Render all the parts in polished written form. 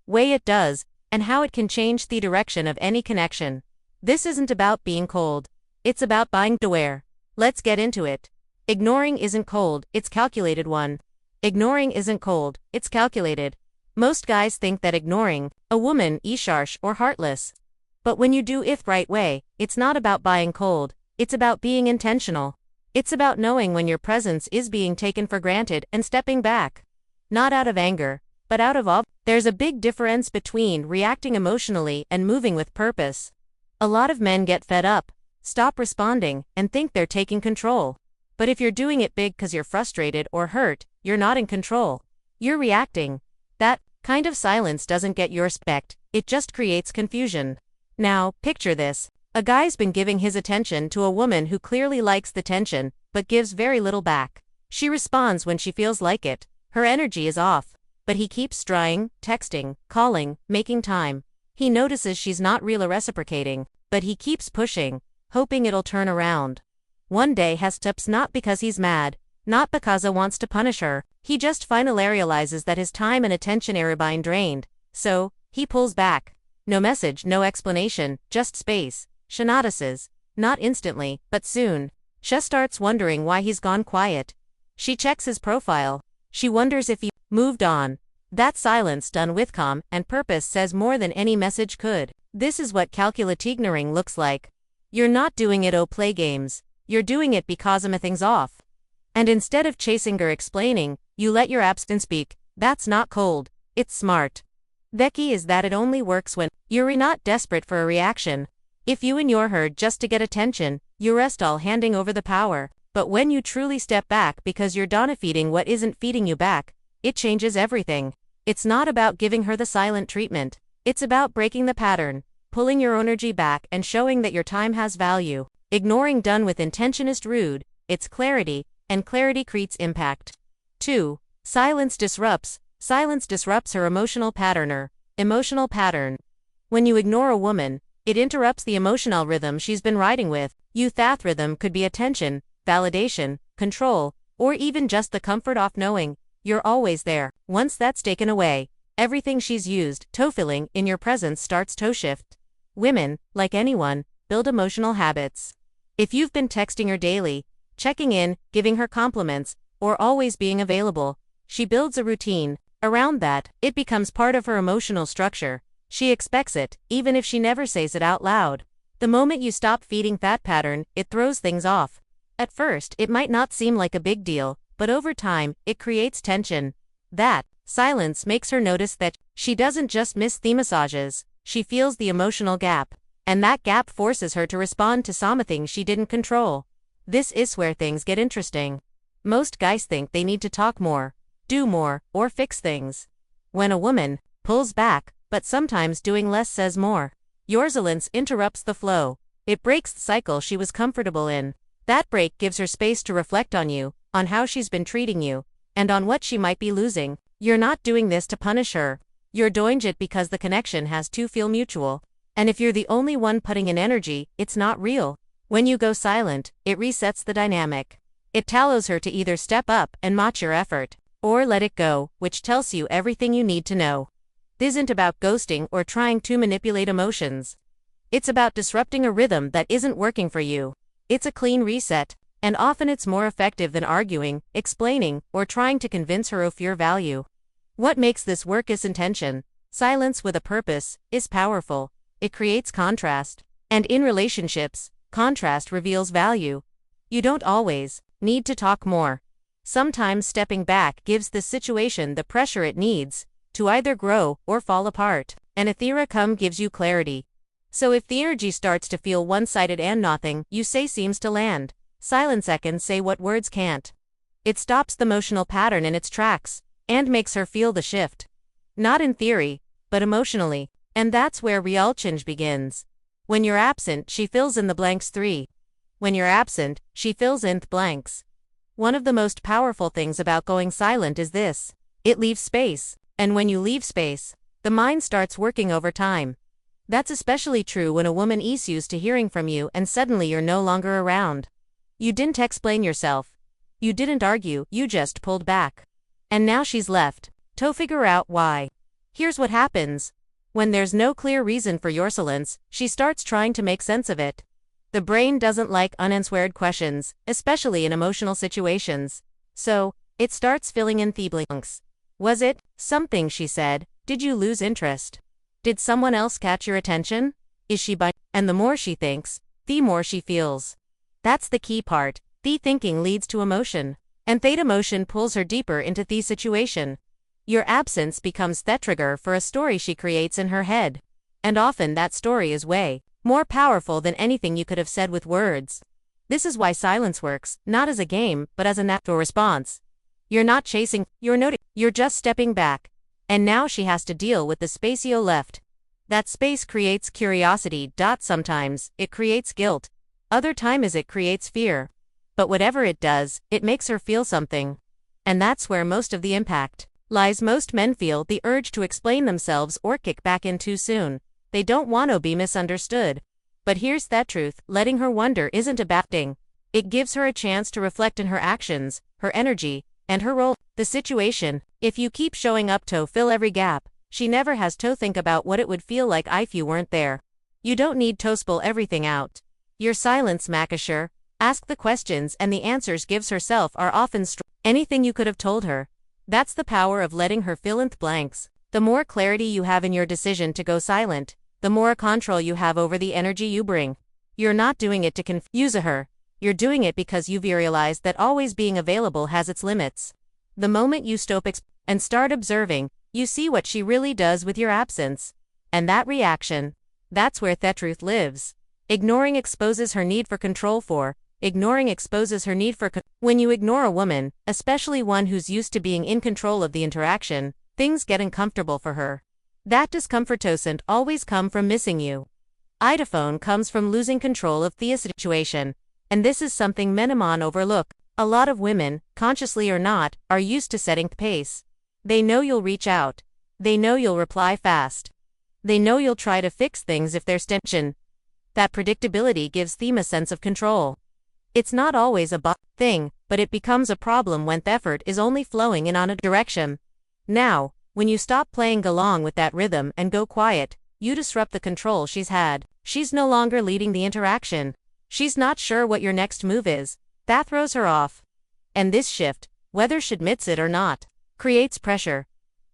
way it does, and how it can change the direction of any connection. This isn't about being cold. It's about being aware. Let's get into it. Ignoring isn't cold, it's calculated one. Ignoring isn't cold, it's calculated. Most guys think that ignoring a woman is harsh or heartless. But when you do it right way, it's not about being cold, it's about being intentional. It's about knowing when your presence is being taken for granted and stepping back. Not out of anger, but out of awe. There's a big difference between reacting emotionally and moving with purpose. A lot of men get fed up, stop responding, and think they're taking control. But if you're doing it big because you're frustrated or hurt, you're not in control. You're reacting. That kind of silence doesn't get your respect, it just creates confusion. Now, picture this. A guy's been giving his attention to a woman who clearly likes the tension, but gives very little back. She responds when she feels like it. Her energy is off. But he keeps trying, texting, calling, making time. He notices she's not really reciprocating, but he keeps pushing, hoping it'll turn around. One day he stops not because he's mad, not because he wants to punish her, he just finally realizes that his time and attention are being drained. So, he pulls back. No message, no explanation, just space. She notices, not instantly, but soon. She starts wondering why he's gone quiet. She checks his profile. She wonders if he moved on. That silence done with calm and purpose says more than any message could. This is what calculated ignoring looks like. You're not doing it to play games. You're doing it because something's off. And instead of chasing or explaining, you let your absence speak. That's not cold. It's smart. The key is that it only works when you're not desperate for a reaction. If you in your herd just to get attention, you rest all handing over the power. But when you truly step back because you're done feeding what isn't feeding you back, it changes everything. It's not about giving her the silent treatment. It's about breaking the pattern, pulling your energy back and showing that your time has value. Ignoring done with intention is rude, it's clarity, and clarity creates impact. 2. Silence disrupts. Silence disrupts her emotional pattern. Emotional pattern. When you ignore a woman, it interrupts the emotional rhythm she's been riding with. That rhythm could be attention, validation, control, or even just the comfort of knowing you're always there. Once that's taken away, everything she's used to filling in your presence starts to shift. Women, like anyone, build emotional habits. If you've been texting her daily, checking in, giving her compliments, or always being available, she builds a routine. Around that, it becomes part of her emotional structure. She expects it, even if she never says it out loud. The moment you stop feeding that pattern, it throws things off. At first, it might not seem like a big deal, but over time, it creates tension. That silence makes her notice that she doesn't just miss the massages, she feels the emotional gap. And that gap forces her to respond to something she didn't control. This is where things get interesting. Most guys think they need to talk more, do more, or fix things. When a woman pulls back, but sometimes doing less says more, your silence interrupts the flow. It breaks the cycle she was comfortable in. That break gives her space to reflect on you, on how she's been treating you, and on what she might be losing. You're not doing this to punish her. You're doing it because the connection has to feel mutual. And if you're the only one putting in energy, it's not real. When you go silent, it resets the dynamic. It tells her to either step up and match your effort, or let it go, which tells you everything you need to know. This isn't about ghosting or trying to manipulate emotions. It's about disrupting a rhythm that isn't working for you. It's a clean reset, and often it's more effective than arguing, explaining, or trying to convince her of your value. What makes this work is intention. Silence with a purpose is powerful. It creates contrast. And in relationships, contrast reveals value. You don't always need to talk more. Sometimes stepping back gives the situation the pressure it needs to either grow or fall apart. And Ethera gives you clarity. So if the energy starts to feel one-sided and nothing you say seems to land, silence can say what words can't. It stops the emotional pattern in its tracks and makes her feel the shift. Not in theory, but emotionally. And that's where real change begins. When you're absent, she fills in the blanks. 3. When you're absent, she fills in the blanks. One of the most powerful things about going silent is this. It leaves space. And when you leave space, the mind starts working over time. That's especially true when a woman is used to hearing from you and suddenly you're no longer around. You didn't explain yourself. You didn't argue, you just pulled back. And now she's left to figure out why. Here's what happens. When there's no clear reason for your silence, she starts trying to make sense of it. The brain doesn't like unanswered questions, especially in emotional situations. So, it starts filling in the blanks. Was it something she said? Did you lose interest? Did someone else catch your attention? Is she by? And the more she thinks, the more she feels. That's the key part. The thinking leads to emotion. And that emotion pulls her deeper into the situation. Your absence becomes the trigger for a story she creates in her head. And often that story is way more powerful than anything you could have said with words. This is why silence works, not as a game, but as a natural response. You're not chasing, you're just stepping back. And now she has to deal with the space you left. That space creates curiosity. Sometimes it creates guilt. Other times it creates fear. But whatever it does, it makes her feel something. And that's where most of the impact lies. Most men feel the urge to explain themselves or kick back in too soon. They don't want to be misunderstood. But here's the truth, letting her wonder isn't a bad thing. It gives her a chance to reflect in her actions, her energy, and her role, the situation. If you keep showing up to fill every gap, she never has to think about what it would feel like if you weren't there. You don't need to spill everything out. Your silence makes ask the questions, and the answers gives herself are often anything you could have told her. That's the power of letting her fill in the blanks. The more clarity you have in your decision to go silent, the more control you have over the energy you bring. You're not doing it to confuse her. You're doing it because you've realized that always being available has its limits. The moment you stop and start observing, you see what she really does with your absence. And that reaction, that's where the truth lives. Ignoring exposes her need for control. When you ignore a woman, especially one who's used to being in control of the interaction, things get uncomfortable for her. That discomfort doesn't always come from missing you. It comes from losing control of the situation. And this is something men often overlook. A lot of women, consciously or not, are used to setting the pace. They know you'll reach out. They know you'll reply fast. They know you'll try to fix things if there's tension. That predictability gives them a sense of control. It's not always a bad thing, but it becomes a problem when the effort is only flowing in on a direction. Now, when you stop playing along with that rhythm and go quiet, you disrupt the control she's had. She's no longer leading the interaction. She's not sure what your next move is. That throws her off. And this shift, whether she admits it or not, creates pressure.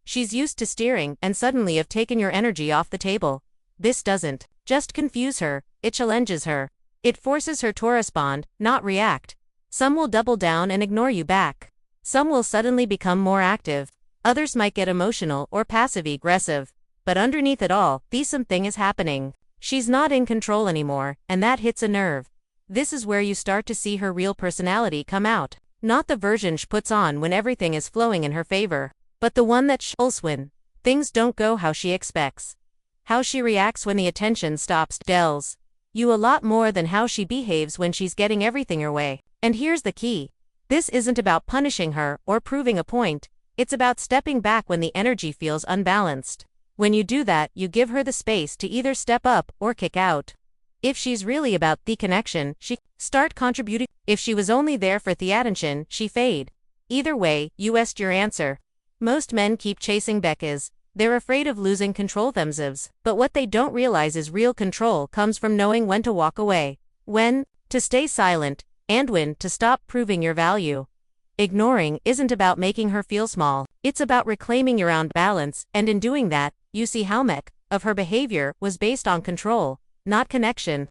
She's used to steering and suddenly have taken your energy off the table. This doesn't just confuse her, it challenges her. It forces her to respond, not react. Some will double down and ignore you back. Some will suddenly become more active. Others might get emotional or passive-aggressive. But underneath it all, something is happening. She's not in control anymore, and that hits a nerve. This is where you start to see her real personality come out. Not the version she puts on when everything is flowing in her favor, but the one that shows when things don't go how she expects. How she reacts when the attention stops tells you a lot more than how she behaves when she's getting everything her way. And here's the key. This isn't about punishing her or proving a point. It's about stepping back when the energy feels unbalanced. When you do that, you give her the space to either step up or kick out. If she's really about the connection, she start contributing. If she was only there for the attention, she fade. Either way, you asked your answer. Most men keep chasing Beckes. They're afraid of losing control themselves, but what they don't realize is real control comes from knowing when to walk away, when to stay silent, and when to stop proving your value. Ignoring isn't about making her feel small, it's about reclaiming your own balance, and in doing that, you see how much of her behavior was based on control, not connection.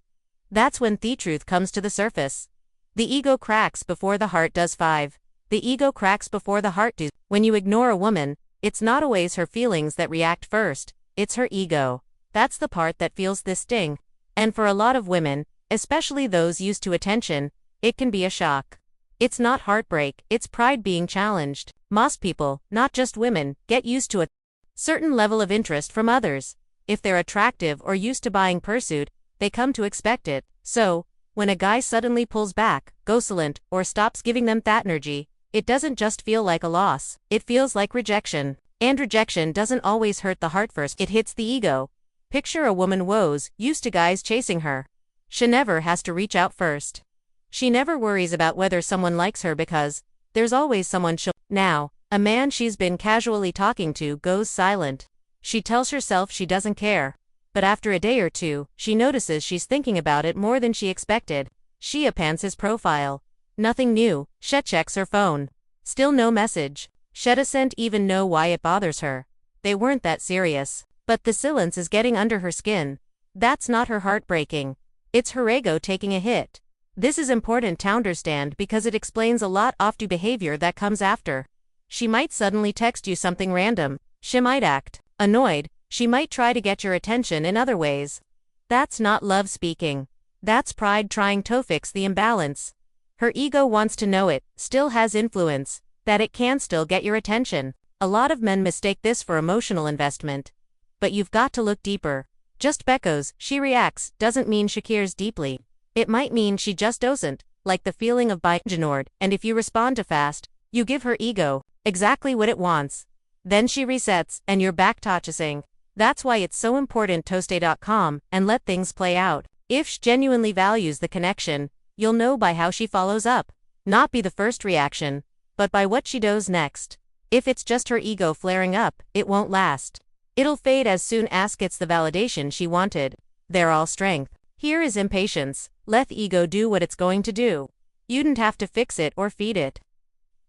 That's when the truth comes to the surface. The ego cracks before the heart does. The ego cracks before the heart does. When you ignore a woman, it's not always her feelings that react first, it's her ego. That's the part that feels the sting. And for a lot of women, especially those used to attention, it can be a shock. It's not heartbreak, it's pride being challenged. Most people, not just women, get used to a certain level of interest from others. If they're attractive or used to buying pursuit, they come to expect it. So, when a guy suddenly pulls back, goes silent, or stops giving them that energy, it doesn't just feel like a loss, it feels like rejection. And rejection doesn't always hurt the heart first, it hits the ego. Picture a woman woes, used to guys chasing her. She never has to reach out first. She never worries about whether someone likes her because there's always someone she'll. Now, a man she's been casually talking to goes silent. She tells herself she doesn't care. But after a day or two, she notices she's thinking about it more than she expected. She opens his profile. Nothing new. She checks her phone. Still no message. She doesn't even know why it bothers her. They weren't that serious. But the silence is getting under her skin. That's not her heart breaking. It's her ego taking a hit. This is important to understand because it explains a lot of the behavior that comes after. She might suddenly text you something random. She might act annoyed. She might try to get your attention in other ways. That's not love speaking. That's pride trying to fix the imbalance. Her ego wants to know it still has influence, that it can still get your attention. A lot of men mistake this for emotional investment. But you've got to look deeper. Just because she reacts doesn't mean she cares deeply. It might mean she just doesn't, like the feeling of being ignored, and if you respond too fast, you give her ego exactly what it wants. Then she resets, and you're back to chasing. That's why it's so important to stay calm and let things play out. If she genuinely values the connection, you'll know by how she follows up. Not by the first reaction, but by what she does next. If it's just her ego flaring up, it won't last. It'll fade as soon as gets the validation she wanted. They're all strength. Here is impatience. Let the ego do what it's going to do. You didn't have to fix it or feed it.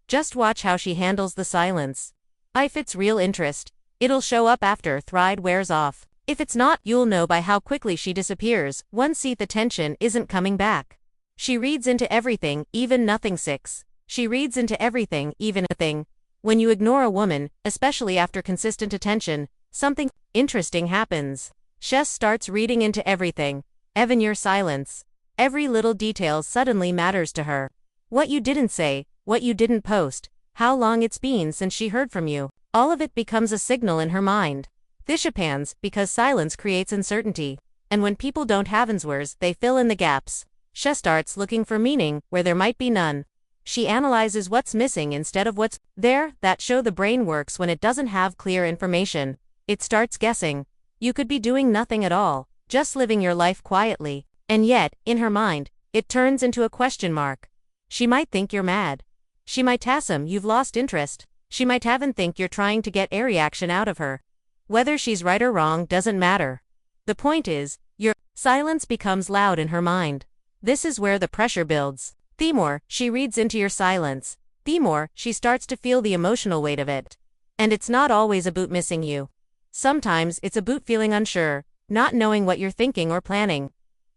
Just watch how she handles the silence. If it's real interest, it'll show up after thread wears off. If it's not, you'll know by how quickly she disappears once the tension isn't coming back. She reads into everything, even nothing. 6. She reads into everything, even a thing. When you ignore a woman, especially after consistent attention, something interesting happens. She starts reading into everything. Even your silence. Every little detail suddenly matters to her. What you didn't say, what you didn't post, how long it's been since she heard from you. All of it becomes a signal in her mind. This happens because silence creates uncertainty. And when people don't have answers, they fill in the gaps. She starts looking for meaning where there might be none. She analyzes what's missing instead of what's there. That show the brain works when it doesn't have clear information. It starts guessing. You could be doing nothing at all, just living your life quietly. And yet, in her mind, it turns into a question mark. She might think you're mad. She might assume you've lost interest. She might even think you're trying to get a reaction out of her. Whether she's right or wrong doesn't matter. The point is, your silence becomes loud in her mind. This is where the pressure builds. The more she reads into your silence, the more she starts to feel the emotional weight of it. And it's not always about missing you. Sometimes it's about feeling unsure, not knowing what you're thinking or planning.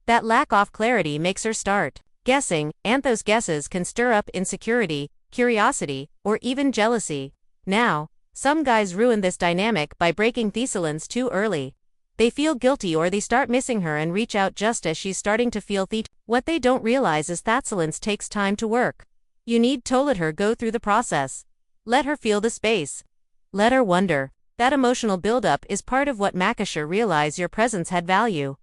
That lack of clarity makes her start guessing, and those guesses can stir up insecurity, curiosity, or even jealousy. Now, some guys ruin this dynamic by breaking the silence too early. They feel guilty or they start missing her and reach out just as she's starting to feel what they don't realize is that silence takes time to work. You need to let her go through the process. Let her feel the space. Let her wonder. That emotional buildup is part of what makes her realize your presence had value.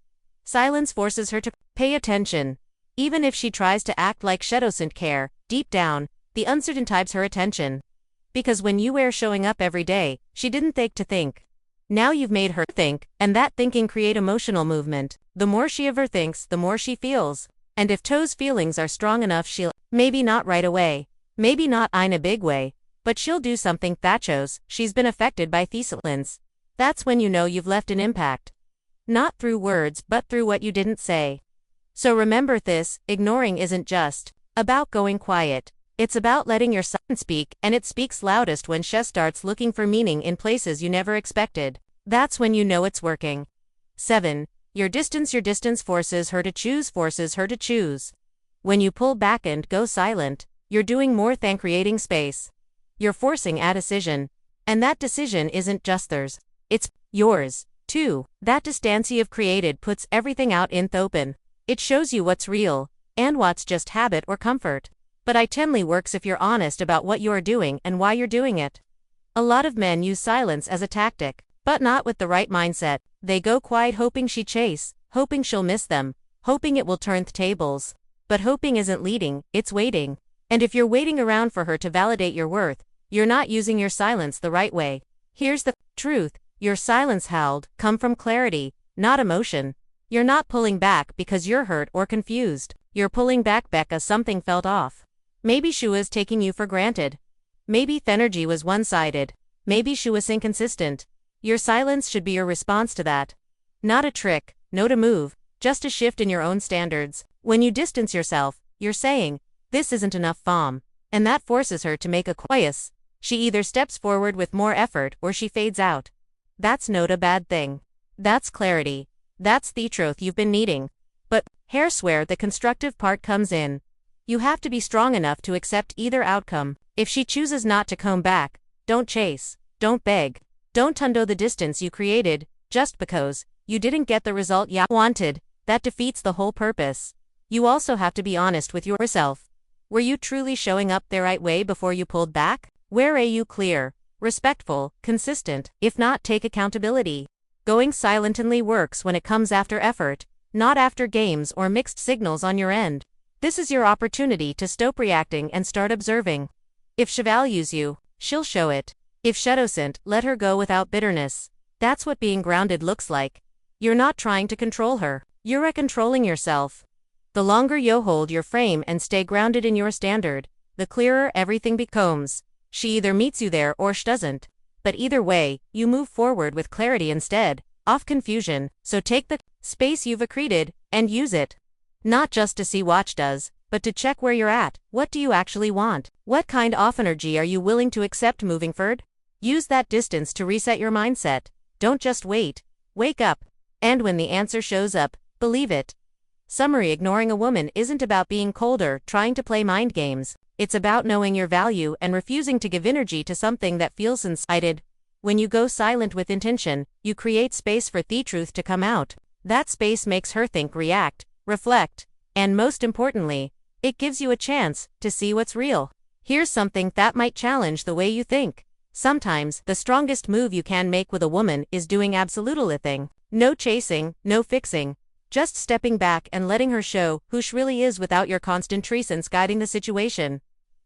Silence forces her to pay attention. Even if she tries to act like she doesn't care, deep down, the uncertain types her attention. Because when you were showing up every day, she didn't think to think. Now you've made her think, and that thinking create emotional movement. The more she ever thinks, the more she feels. And if those feelings are strong enough, she'll, maybe not right away, maybe not in a big way, but she'll do something that shows she's been affected by the silence. That's when you know you've left an impact. Not through words, but through what you didn't say. So remember this, ignoring isn't just about going quiet. It's about letting your silence speak, and it speaks loudest when she starts looking for meaning in places you never expected. That's when you know it's working. 7. Your distance forces her to choose. When you pull back and go silent, you're doing more than creating space. You're forcing a decision. And that decision isn't just theirs. It's yours, too. That distance you've created puts everything out in the open. It shows you what's real, and what's just habit or comfort. But it only works if you're honest about what you're doing and why you're doing it. A lot of men use silence as a tactic, but not with the right mindset. They go quiet hoping she chase, hoping she'll miss them, hoping it will turn the tables. But hoping isn't leading, it's waiting. And if you're waiting around for her to validate your worth, you're not using your silence the right way. Here's the truth, your silence come from clarity, not emotion. You're not pulling back because you're hurt or confused. You're pulling back because something felt off. Maybe she was taking you for granted. Maybe the energy was one-sided. Maybe she was inconsistent. Your silence should be your response to that. Not a trick, no to move, just a shift in your own standards. When you distance yourself, you're saying, this isn't enough fom. And that forces her to make a choice. She either steps forward with more effort or she fades out. That's not a bad thing. That's clarity. That's the truth you've been needing. But, hair swear the constructive part comes in. You have to be strong enough to accept either outcome. If she chooses not to come back, don't chase, don't beg, don't undo the distance you created, just because you didn't get the result you wanted. That defeats the whole purpose. You also have to be honest with yourself. Were you truly showing up the right way before you pulled back? Were you clear, respectful, consistent? If not, take accountability. Going silently works when it comes after effort, not after games or mixed signals on your end. This is your opportunity to stop reacting and start observing. If she values you, she'll show it. If she doesn't, let her go without bitterness. That's what being grounded looks like. You're not trying to control her. You're controlling yourself. The longer you hold your frame and stay grounded in your standard, the clearer everything becomes. She either meets you there or she doesn't. But either way, you move forward with clarity instead, off confusion. So take the space you've accreted and use it. Not just to see what does, but to check where you're at. What do you actually want? What kind of energy are you willing to accept moving forward? Use that distance to reset your mindset. Don't just wait. Wake up. And when the answer shows up, believe it. Summary: ignoring a woman isn't about being colder, trying to play mind games. It's about knowing your value and refusing to give energy to something that feels incited. When you go silent with intention, you create space for the truth to come out. That space makes her think, react, reflect, and most importantly, it gives you a chance to see what's real. Here's something that might challenge the way you think. Sometimes, the strongest move you can make with a woman is doing absolutely nothing. No chasing, no fixing. Just stepping back and letting her show who she really is without your constant presence guiding the situation.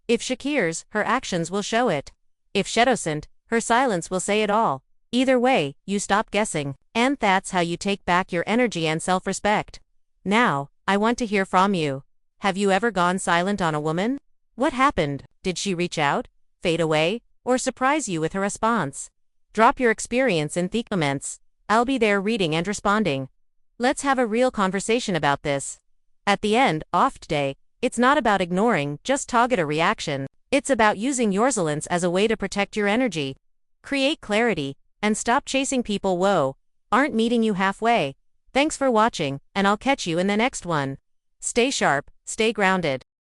If she cares, her actions will show it. If she doesn't, her silence will say it all. Either way, you stop guessing. And that's how you take back your energy and self-respect. Now, I want to hear from you. Have you ever gone silent on a woman? What happened? Did she reach out, fade away, or surprise you with her response? Drop your experience in the comments. I'll be there reading and responding. Let's have a real conversation about this. At the end of the day, it's not about ignoring, just target a reaction. It's about using your resilience as a way to protect your energy. Create clarity, and stop chasing people who aren't meeting you halfway. Thanks for watching, and I'll catch you in the next one. Stay sharp, stay grounded.